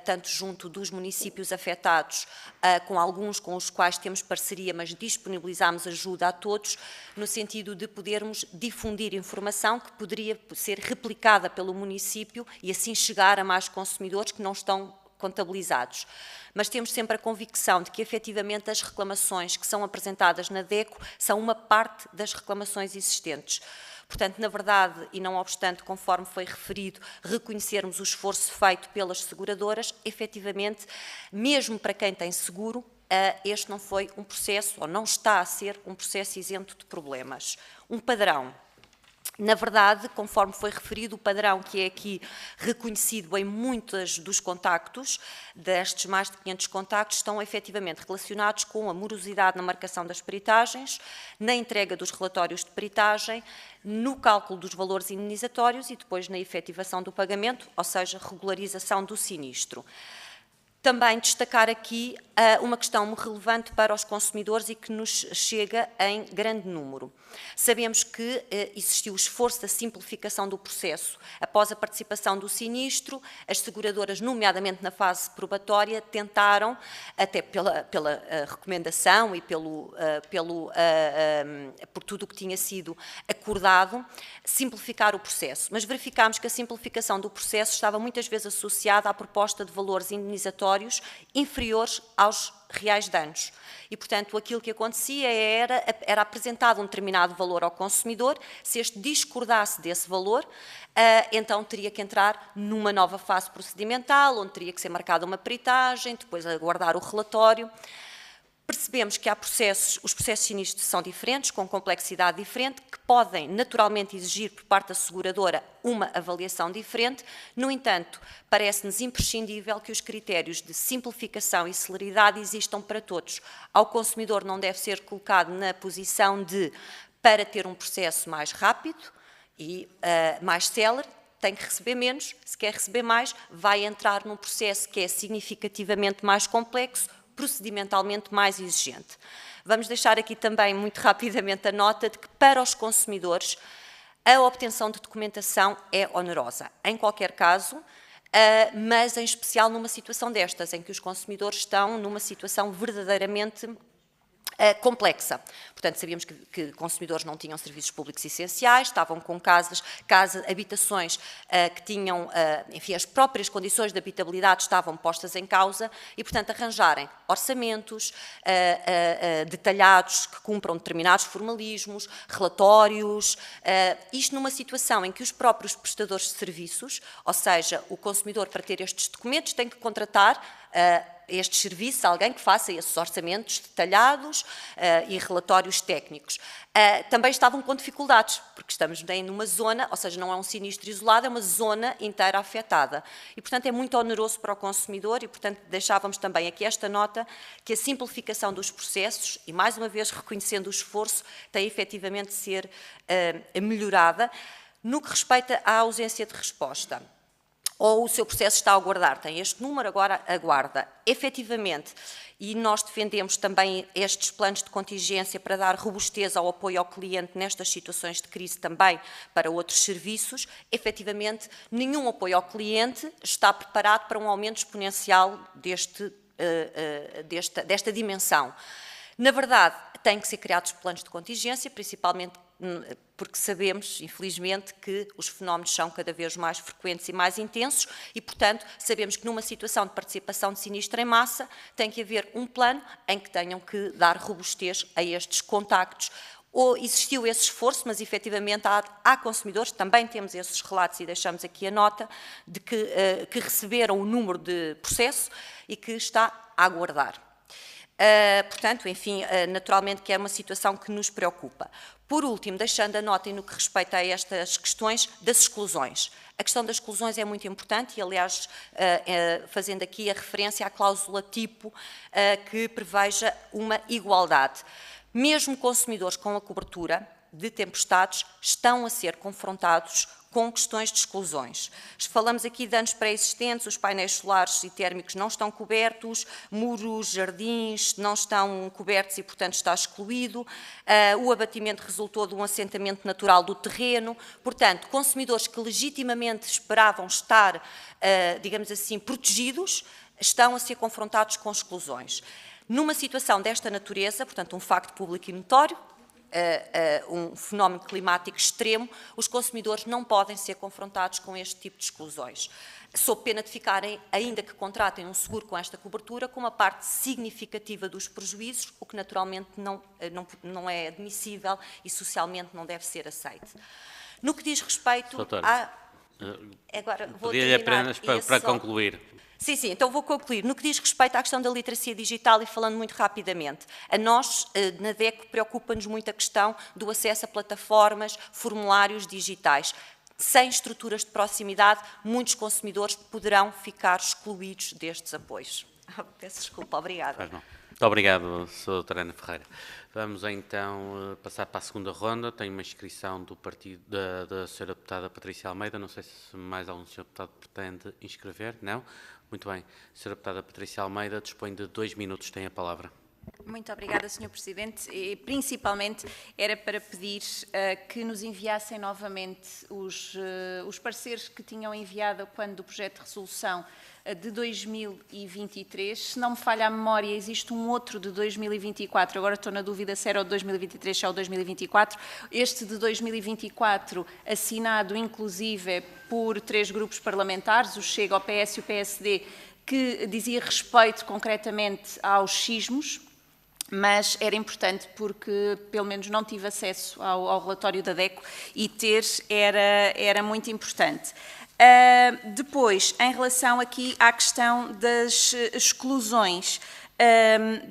tanto junto dos municípios afetados, com alguns com os quais temos parceria, mas disponibilizámos ajuda a todos, no sentido de podermos difundir informação que poderia ser replicada pelo município e assim chegar a mais consumidores que não estão contabilizados. Mas temos sempre a convicção de que, efetivamente, as reclamações que são apresentadas na DECO são uma parte das reclamações existentes. Portanto, na verdade, e não obstante, conforme foi referido, reconhecermos o esforço feito pelas seguradoras, efetivamente, mesmo para quem tem seguro, este não foi um processo, ou não está a ser um processo isento de problemas. Um padrão. Na verdade, conforme foi referido, o padrão que é aqui reconhecido em muitos dos contactos, destes mais de 500 contactos, estão efetivamente relacionados com a morosidade na marcação das peritagens, na entrega dos relatórios de peritagem, no cálculo dos valores indenizatórios e depois na efetivação do pagamento, ou seja, regularização do sinistro. Também destacar aqui uma questão relevante para os consumidores e que nos chega em grande número. Sabemos que existiu o esforço da simplificação do processo. Após a participação do sinistro, as seguradoras, nomeadamente na fase probatória, tentaram, até pela recomendação e por tudo o que tinha sido acordado, simplificar o processo. Mas verificámos que a simplificação do processo estava muitas vezes associada à proposta de valores indenizatórios inferiores aos reais danos. E, portanto, aquilo que acontecia era apresentado um determinado valor ao consumidor, se este discordasse desse valor, então teria que entrar numa nova fase procedimental, onde teria que ser marcada uma peritagem, depois aguardar o relatório. Percebemos que os processos sinistros são diferentes, com complexidade diferente, que podem naturalmente exigir por parte da seguradora uma avaliação diferente. No entanto, parece-nos imprescindível que os critérios de simplificação e celeridade existam para todos. Ao consumidor não deve ser colocado na posição de, para ter um processo mais rápido e mais célere, tem que receber menos, se quer receber mais, vai entrar num processo que é significativamente mais complexo, procedimentalmente mais exigente. Vamos deixar aqui também, muito rapidamente, a nota de que, para os consumidores, a obtenção de documentação é onerosa. Em qualquer caso, mas em especial numa situação destas, em que os consumidores estão numa situação verdadeiramente complexa. Portanto, sabíamos que consumidores não tinham serviços públicos essenciais, estavam com habitações que tinham, enfim, as próprias condições de habitabilidade estavam postas em causa e, portanto, arranjarem orçamentos detalhados que cumpram determinados formalismos, relatórios, isto numa situação em que os próprios prestadores de serviços, ou seja, o consumidor, para ter estes documentos, tem que contratar estes serviços, alguém que faça esses orçamentos detalhados e relatórios técnicos. Também estavam com dificuldades, porque estamos bem numa zona, ou seja, não é um sinistro isolado, é uma zona inteira afetada. E, portanto, é muito oneroso para o consumidor e, portanto, deixávamos também aqui esta nota que a simplificação dos processos, e mais uma vez reconhecendo o esforço, tem efetivamente de ser melhorada. No que respeita à ausência de resposta, ou o seu processo está a aguardar, tem este número, agora aguarda. Efetivamente, e nós defendemos também estes planos de contingência para dar robustez ao apoio ao cliente nestas situações de crise também para outros serviços, efetivamente, nenhum apoio ao cliente está preparado para um aumento exponencial desta dimensão. Na verdade, têm que ser criados planos de contingência, principalmente porque sabemos, infelizmente, que os fenómenos são cada vez mais frequentes e mais intensos e, portanto, sabemos que numa situação de participação de sinistro em massa tem que haver um plano em que tenham que dar robustez a estes contactos. Ou existiu esse esforço, mas efetivamente há consumidores, também temos esses relatos e deixamos aqui a nota, de que receberam o número de processo e que está a aguardar. Portanto, enfim, naturalmente que é uma situação que nos preocupa. Por último, deixando a nota no que respeita a estas questões das exclusões. A questão das exclusões é muito importante e, aliás, fazendo aqui a referência à cláusula tipo que preveja uma igualdade. Mesmo consumidores com a cobertura de tempestades estão a ser confrontados com questões de exclusões. Falamos aqui de danos pré-existentes, os painéis solares e térmicos não estão cobertos, muros, jardins não estão cobertos e, portanto, está excluído, o abatimento resultou de um assentamento natural do terreno, portanto, consumidores que legitimamente esperavam estar, digamos assim, protegidos, estão a ser confrontados com exclusões. Numa situação desta natureza, portanto, um facto público e notório, um fenómeno climático extremo, os consumidores não podem ser confrontados com este tipo de exclusões, sob pena de ficarem, ainda que contratem um seguro com esta cobertura, com uma parte significativa dos prejuízos, o que naturalmente não é admissível e socialmente não deve ser aceito. No que diz respeito agora vou Pedia-lhe terminar, apenas para concluir. Sim, então vou concluir. No que diz respeito à questão da literacia digital e falando muito rapidamente, a nós, na DECO, preocupa-nos muito a questão do acesso a plataformas, formulários digitais. Sem estruturas de proximidade, muitos consumidores poderão ficar excluídos destes apoios. Peço desculpa, obrigada. Muito obrigado, Sra. Doutora Ana Ferreira. Vamos então passar para a segunda ronda. Tenho uma inscrição do partido da Sra. Deputada Patrícia Almeida. Não sei se mais algum Sr. Deputado pretende inscrever. Não? Muito bem. Sra. Deputada Patrícia Almeida dispõe de 2 minutos. Tem a palavra. Muito obrigada, Sr. Presidente. E, principalmente, era para pedir que nos enviassem novamente os pareceres que tinham enviado quando o projeto de resolução de 2023. Se não me falha a memória, existe um outro de 2024. Agora estou na dúvida se era o de 2023 ou o 2024. Este de 2024, assinado inclusive por 3 grupos parlamentares, o Chega, o PS e o PSD, que dizia respeito concretamente aos sismos, mas era importante porque, pelo menos, não tive acesso ao relatório da DECO e ter era muito importante. Depois, em relação aqui à questão das exclusões,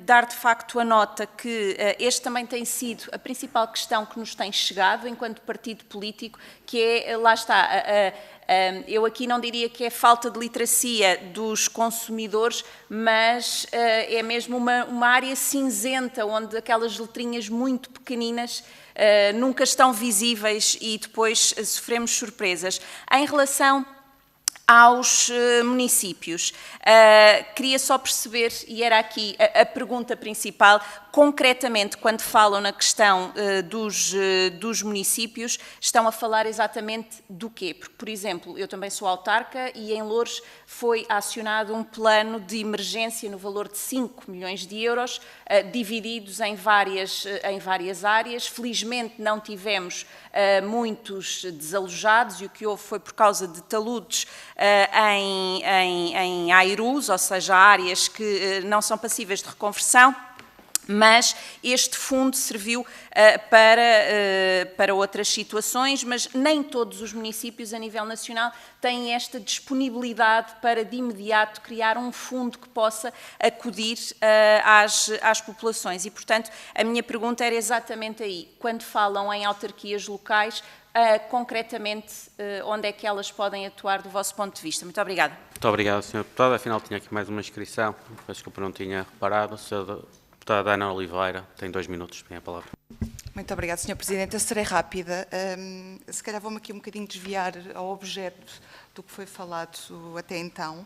dar de facto a nota que este também tem sido a principal questão que nos tem chegado enquanto partido político, que é, lá está, eu aqui não diria que é falta de literacia dos consumidores, mas é mesmo uma área cinzenta, onde aquelas letrinhas muito pequeninas nunca estão visíveis e depois sofremos surpresas. Em relação aos municípios, queria só perceber, e era aqui a pergunta principal, concretamente, quando falam na questão dos municípios, estão a falar exatamente do quê? Porque, por exemplo, eu também sou autarca e em Loures foi acionado um plano de emergência no valor de 5 milhões de euros, divididos em várias áreas. Felizmente não tivemos muitos desalojados e o que houve foi por causa de taludes em AIRUs, ou seja, áreas que não são passíveis de reconversão, mas este fundo serviu para outras situações, mas nem todos os municípios a nível nacional têm esta disponibilidade para de imediato criar um fundo que possa acudir às populações e, portanto, a minha pergunta era exatamente aí, quando falam em autarquias locais, concretamente, onde é que elas podem atuar do vosso ponto de vista? Muito obrigada. Muito obrigado, Sr. Deputado. Afinal, tinha aqui mais uma inscrição. Desculpa, não tinha reparado. Sra. Deputada Ana Oliveira, tem 2 minutos. Tem a palavra. Muito obrigada, Sr. Presidente. Eu serei rápida. Se calhar vou-me aqui um bocadinho desviar ao objeto do que foi falado até então,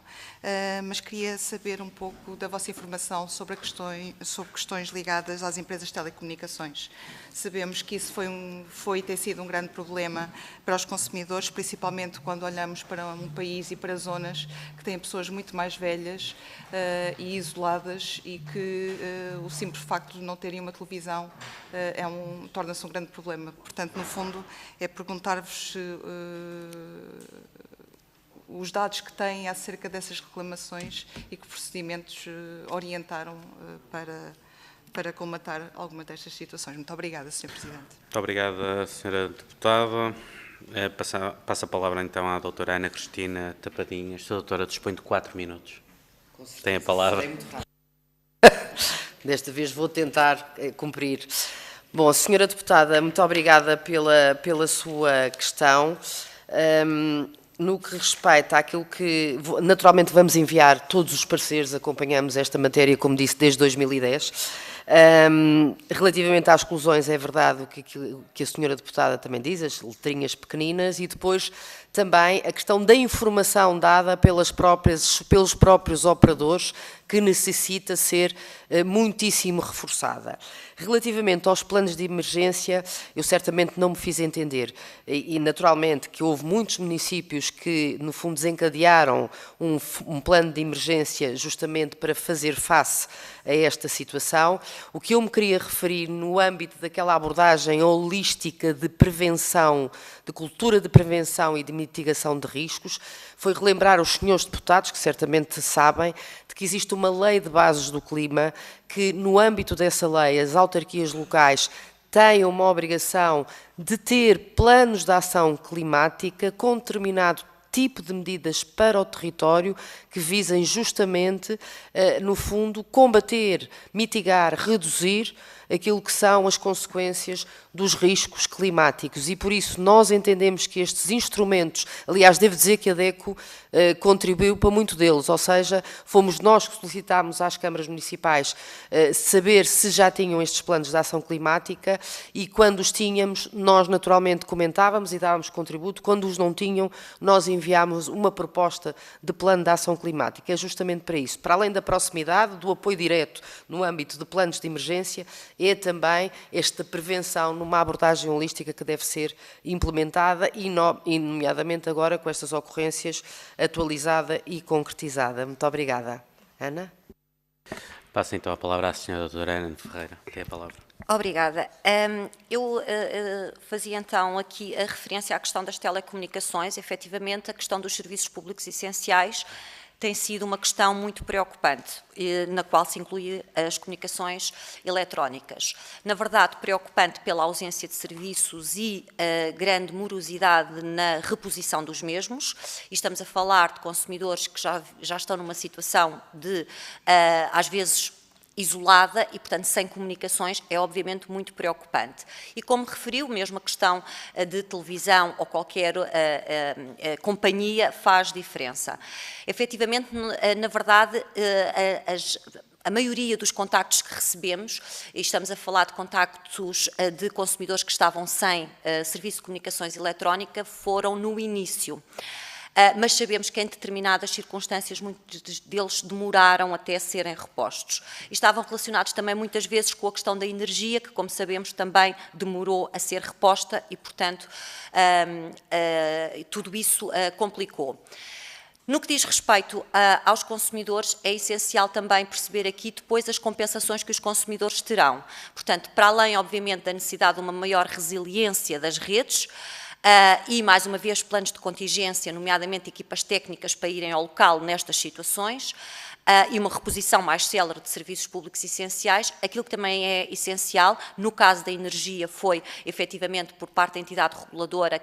mas queria saber um pouco da vossa informação sobre questões ligadas às empresas de telecomunicações. Sabemos que isso foi e tem sido um grande problema para os consumidores, principalmente quando olhamos para um país e para zonas que têm pessoas muito mais velhas e isoladas e que o simples facto de não terem uma televisão torna-se um grande problema. Portanto, no fundo, é perguntar-vos os dados que têm acerca dessas reclamações e que procedimentos orientaram para colmatar alguma destas situações. Muito obrigada, Sr. Presidente. Muito obrigada, Sra. Deputada. Passo a palavra então à doutora Ana Cristina Tapadinhas. A doutora dispõe de 4 minutos. Tem a palavra. Desta vez vou tentar cumprir. Bom, Sra. Deputada, muito obrigada pela sua questão. No que respeita àquilo que, naturalmente, vamos enviar todos os pareceres, acompanhamos esta matéria, como disse, desde 2010. Relativamente às exclusões, é verdade o que a senhora deputada também diz, as letrinhas pequeninas, e depois também a questão da informação dada pelos próprios operadores, que necessita ser muitíssimo reforçada. Relativamente aos planos de emergência, eu certamente não me fiz entender, e naturalmente que houve muitos municípios que, no fundo, desencadearam um plano de emergência justamente para fazer face a esta situação. O que eu me queria referir no âmbito daquela abordagem holística de prevenção, de cultura de prevenção e de mitigação de riscos, foi relembrar aos senhores deputados, que certamente sabem, de que existe uma lei de bases do clima, que no âmbito dessa lei as autarquias locais têm uma obrigação de ter planos de ação climática com determinado tipo de medidas para o território que visem justamente, no fundo, combater, mitigar, reduzir aquilo que são as consequências dos riscos climáticos, e por isso nós entendemos que estes instrumentos, aliás, devo dizer que a DECO contribuiu para muito deles, ou seja, fomos nós que solicitámos às câmaras municipais saber se já tinham estes planos de ação climática, e quando os tínhamos, nós naturalmente comentávamos e dávamos contributo, quando os não tinham, nós enviámos uma proposta de plano de ação climática, é justamente para isso, para além da proximidade, do apoio direto no âmbito de planos de emergência, é também esta prevenção numa abordagem holística que deve ser implementada e nomeadamente agora com estas ocorrências atualizada e concretizada. Muito obrigada. Ana? Passa então a palavra à senhora doutora Ana Ferreira. Tem a palavra. Obrigada. Eu fazia então aqui a referência à questão das telecomunicações. Efetivamente, a questão dos serviços públicos essenciais tem sido uma questão muito preocupante, na qual se inclui as comunicações eletrónicas. Na verdade, preocupante pela ausência de serviços e a grande morosidade na reposição dos mesmos. E estamos a falar de consumidores que já estão numa situação de, às vezes, isolada e, portanto, sem comunicações, é obviamente muito preocupante. E como referiu, mesmo a questão de televisão ou qualquer companhia faz diferença. Efetivamente, na verdade, a maioria dos contactos que recebemos, e estamos a falar de contactos de consumidores que estavam sem serviço de comunicações eletrónica, foram no início. Mas sabemos que em determinadas circunstâncias muitos deles demoraram até serem repostos. E estavam relacionados também muitas vezes com a questão da energia, que, como sabemos, também demorou a ser reposta e, portanto, tudo isso complicou. No que diz respeito aos consumidores, é essencial também perceber aqui depois as compensações que os consumidores terão. Portanto, para além, obviamente, da necessidade de uma maior resiliência das redes, e, mais uma vez, planos de contingência, nomeadamente equipas técnicas para irem ao local nestas situações, e uma reposição mais célere de serviços públicos essenciais. Aquilo que também é essencial, no caso da energia, foi, efetivamente, por parte da entidade reguladora,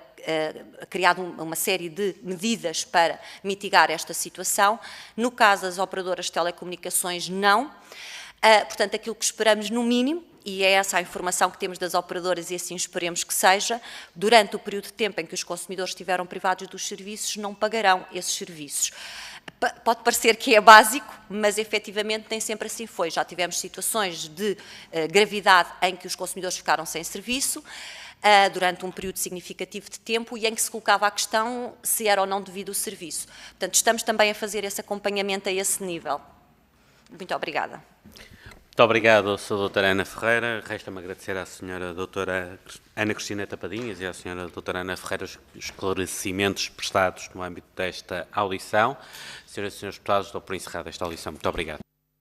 criado uma série de medidas para mitigar esta situação. No caso das operadoras de telecomunicações, não. Portanto, aquilo que esperamos, no mínimo, e é essa a informação que temos das operadoras e assim esperemos que seja, durante o período de tempo em que os consumidores estiveram privados dos serviços, não pagarão esses serviços. Pode parecer que é básico, mas efetivamente nem sempre assim foi. Já tivemos situações de gravidade em que os consumidores ficaram sem serviço, durante um período significativo de tempo e em que se colocava a questão se era ou não devido o serviço. Portanto, estamos também a fazer esse acompanhamento a esse nível. Muito obrigada. Muito obrigado, Sra. doutora Ana Ferreira. Resta-me agradecer à Sra. doutora Ana Cristina Tapadinhas e à Sra. doutora Ana Ferreira os esclarecimentos prestados no âmbito desta audição. Senhoras e senhores deputados, dou por encerrada esta audição. Muito obrigado.